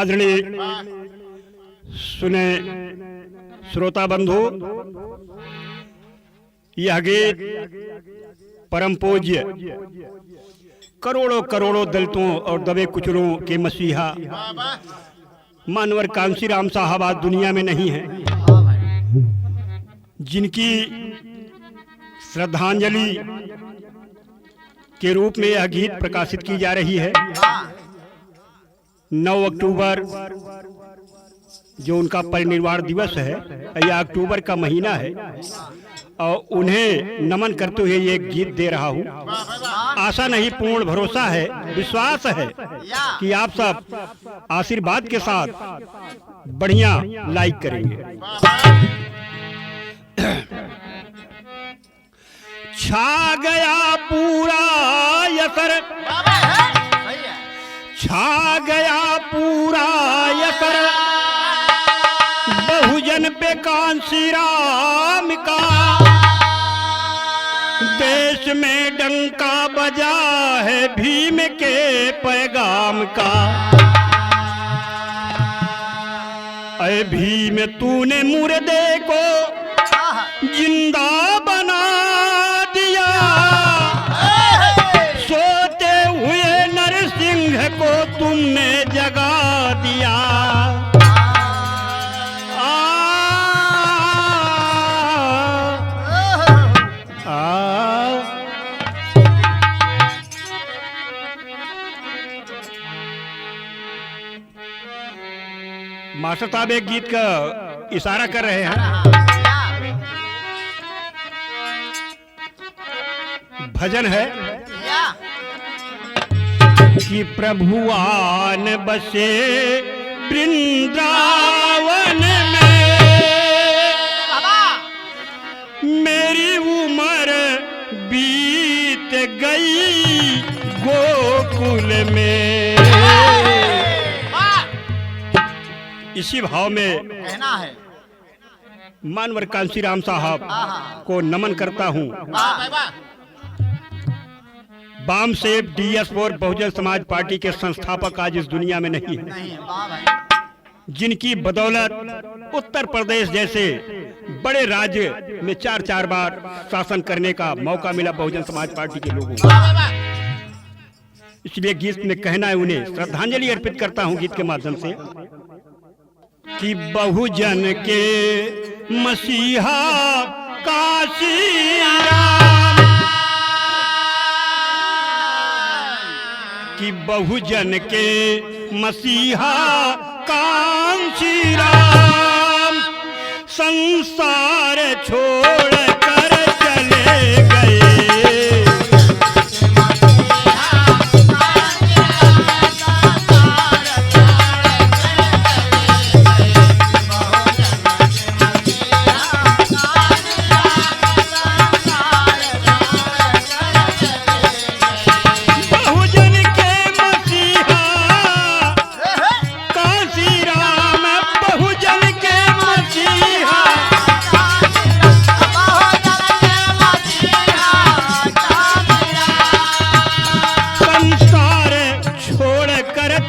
आदरणीय सुने श्रोता बंधु, यह गीत परम पूज्य करोड़ों करोड़ों दलितों और दबे कुचलों के मसीहा मानवर कांशीराम साहब आज दुनिया में नहीं है, जिनकी श्रद्धांजलि के रूप में यह गीत प्रकाशित की जा रही है। 9 अक्टूबर जो उनका परिनिर्वाण दिवस है, यह अक्टूबर का महीना है और उन्हें नमन करते हुए ये गीत दे रहा हूँ। आशा नहीं, पूर्ण भरोसा है, विश्वास है कि आप सब आशीर्वाद के साथ बढ़िया लाइक करेंगे। छा गया पूरा यसर, छा गया पूरा यसर बहुजन पे कांशीराम का, देश में डंका बजा है भीम के पैगाम का। अरे भीम तूने मुर्दे को जिंदा बना दिया, सोते हुए नरसिंह को तुमने जगा दिया। मास्टर साहब एक गीत का इशारा कर रहे हैं। भजन है कि प्रभुआन बसे वृंदावन में, मेरी उम्र बीत गई गोकुल में। इसी भाव में कहना है मानवर कांशीराम साहब को नमन करता हूँ। बाम सेब DS4 बहुजन समाज पार्टी के संस्थापक आज इस दुनिया में नहीं है, जिनकी बदौलत उत्तर प्रदेश जैसे बड़े राज्य में 4-4 बार शासन करने का मौका मिला बहुजन समाज पार्टी के लोगों को। इसलिए गीत में कहना है, उन्हें श्रद्धांजलि अर्पित करता हूं गीत के माध्यम से कि बहुजन के मसीहा कांशीराम, कि बहुजन के मसीहा कांशीराम संसार छोड़ कर चले गए।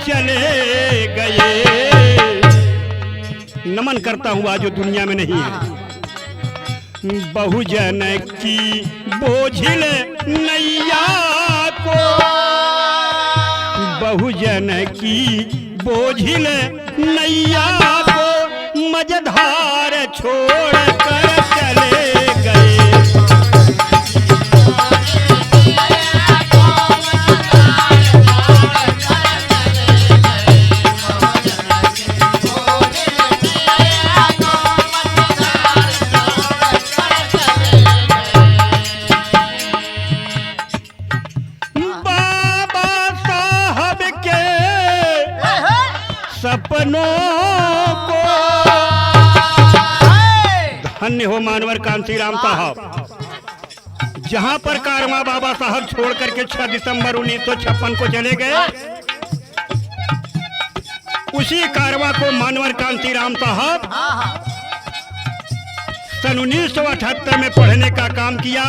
चले गए। नमन करता हूँ आज जो दुनिया में नहीं है। बहुजन की बोझिल नैया को, बहुजन की बोझिल नैया को मझधार छोड़ कर चले गए। सपनों को धन्य हो मानवर कांशीराम साहब, जहां पर कारवां बाबा साहब छोड़ करके 6 दिसंबर 1956 को चले गए, उसी कारवां को मानवर कांशीराम साहब सन 1978 में पढ़ने का काम किया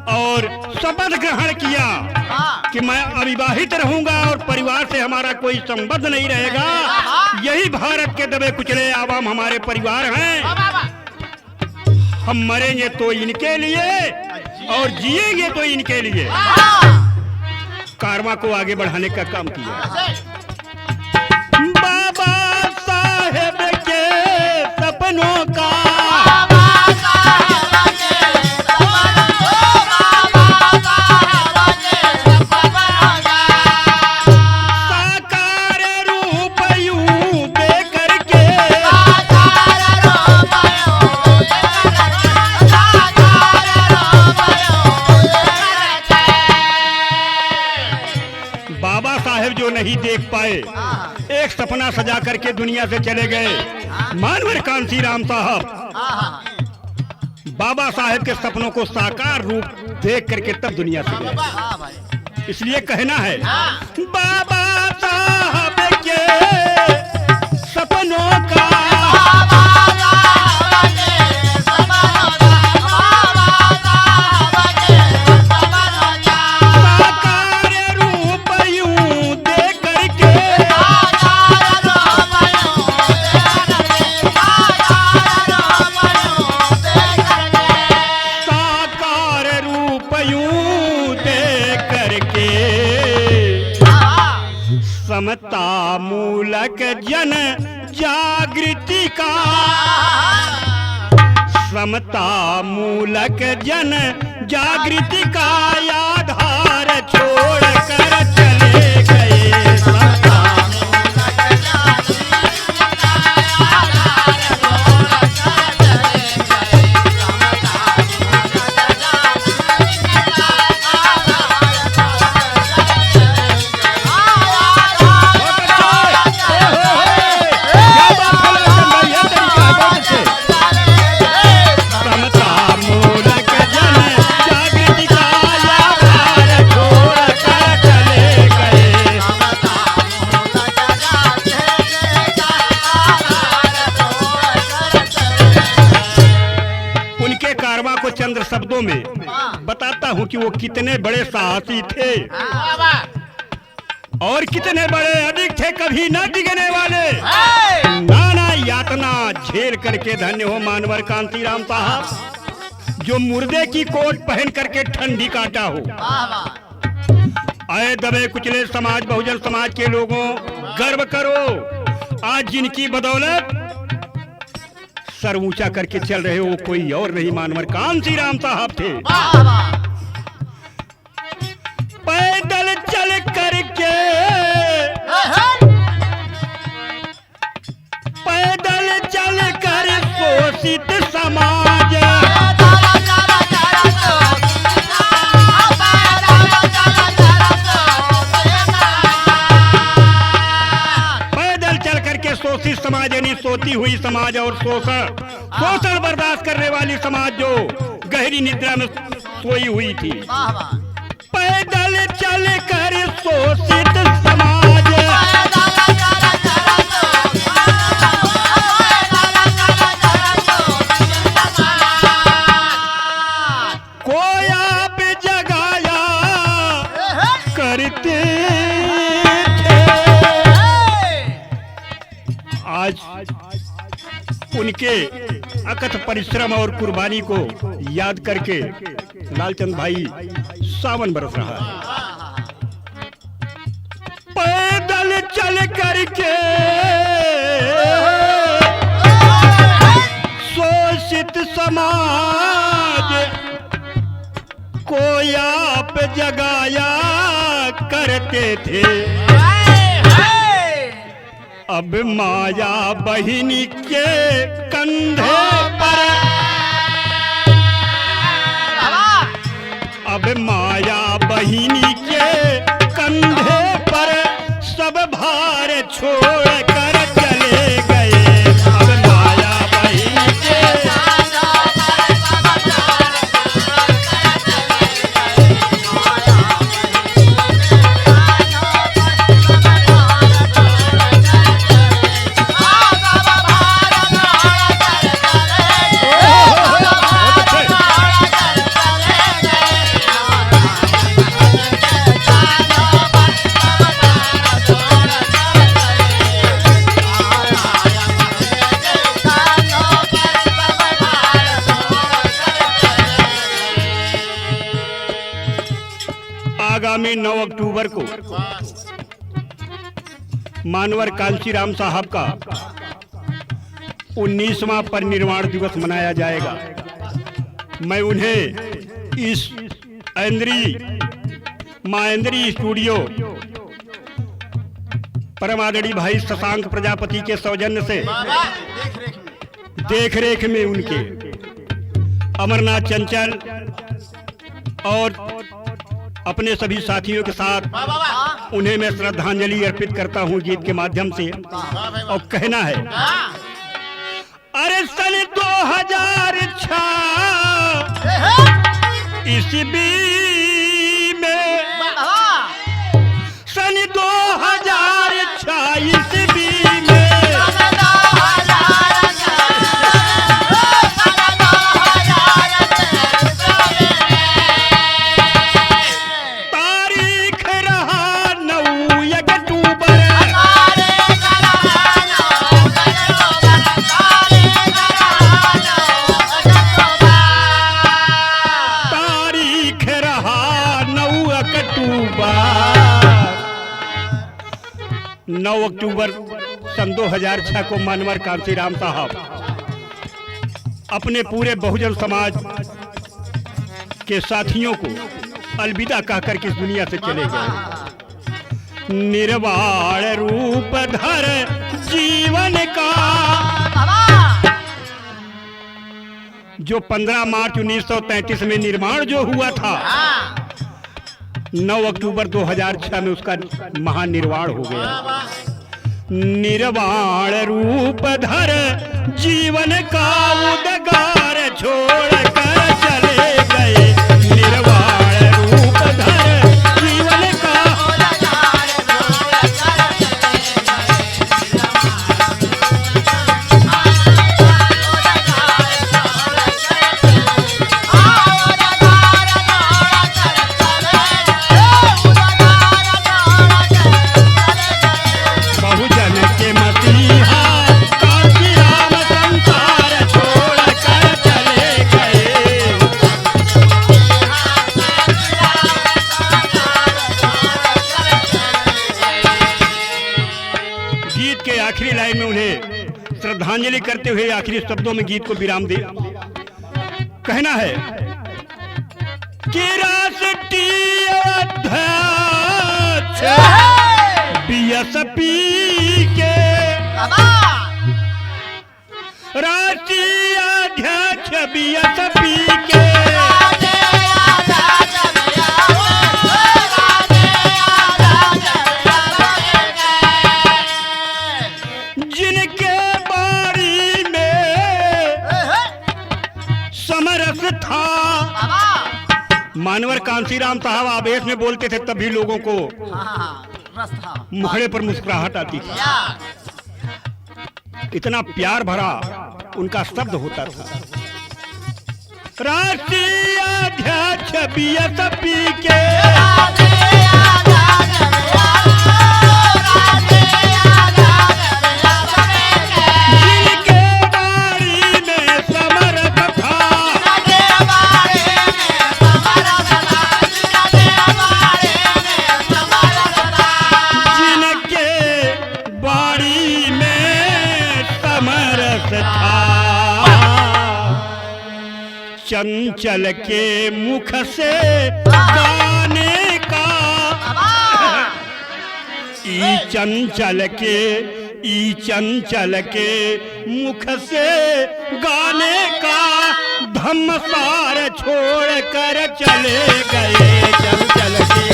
और शपथ ग्रहण किया कि मैं अविवाहित रहूंगा और परिवार से हमारा कोई संबंध नहीं रहेगा। यही भारत के दबे कुचले आवाम हमारे परिवार हैं। हम मरेंगे तो इनके लिए और जिएंगे तो इनके लिए। कारवां को आगे बढ़ाने का काम किया। बाबा साहेब के सपनों का नहीं देख पाए, एक सपना सजा करके दुनिया से चले गए। मानवर कांसी राम साहब बाबा साहेब के सपनों को साकार रूप देख करके तब दुनिया से गए। इसलिए कहना है बाबा साहब के सपनों का समता मूलक जन जागृति का, समता मूलक जन जागृति का आधार छोड़ कर चले गए। समता चंद शब्दों में बताता हूं कि वो कितने बड़े साहसी थे और कितने बड़े अधिक थे, कभी न डिगने वाले। नाना यातना झेल करके धन्य हो मानवर कांसी राम साहब, जो मुर्दे की कोट पहन करके ठंडी काटा हो। आए दबे कुचले समाज बहुजन समाज के लोगों, गर्व करो। आज जिनकी बदौलत सर ऊंचा करके चल रहे हो वो कोई और नहीं मानवर कांसी राम साहब थे। पैदल चल करके, पैदल चल कर शोषित समाज, पैदल चल करके शोषित समाज यानी सोती हुई समाज और शोषण बर्दाश्त करने वाली समाज जो गहरी निद्रा में सोई हुई थी। पैदल चल कर शोषित समाज, कोया पे जगाया करते थे। आज उनके अकथ परिश्रम और कुर्बानी को याद करके लालचंद भाई सावन बरस रहा है। पैदल चल करके शोषित समाज को आप जगाया करते थे। अब माया बहिनी के कंधे पर, अब माया बहिनी के कंधे पर सब भार छोड़ कर चले गए। अब माया बहिनी के आगामी 9 अक्टूबर को मानवर कांशीराम साहब का 19वां परिनिर्वाण दिवस मनाया जाएगा। मैं उन्हें इस माहेंद्री स्टूडियो परमादड़ी भाई शशांक प्रजापति के सौजन्य से देख रेख में उनके अमरनाथ चंचल और अपने सभी साथियों के साथ उन्हें मैं श्रद्धांजलि अर्पित करता हूं गीत के माध्यम से। और कहना है, अरे सन 2006 ईस्वी में, सन 2006 ईस्वी में तारीख रहा 9 अक्टूबर, तारीख रहा 9 अक्टूबर सन 2006 को मानवर कांशीराम साहब अपने पूरे बहुजन समाज के साथियों को अलविदा कहकर के इस दुनिया से चले गए। निर्वाण रूप धर जीवन का, जो 15 मार्च 1933 में निर्माण जो हुआ था, 9 अक्टूबर 2006 में उसका महानिर्वाण हो गया। निर्वाण रूप धर जीवन का उद्गार छोड़ कर चले गए। निर्वाण रूप धर जीवन का, बहुजन के मसीहा कांशीराम संसार छोड़ कर चले गए। गीत के आखिरी लाइन में उन्हें श्रद्धांजलि करते हुए आखिरी शब्दों में गीत को विराम दे कहना है कि राष्ट्रीय अध्यक्ष बीएसपी के, राष्ट्रीय अध्यक्ष बीएसपी के, जिनके बारी में समरस था। मानवर कांशीराम साहब आवेश में बोलते थे, तभी लोगों को मुखड़े पर मुस्कुराहट आती थी। इतना प्यार भरा उनका शब्द होता था। राष्ट्रीय अध्यक्ष बीएसपी के, जिनके बारी में समरस था, जिनके बारी में समरस था। चंचल के मुख से गाने का, ई चंचल के मुख से गाने का धम्मसार छोड़ कर चले गए। चंचल के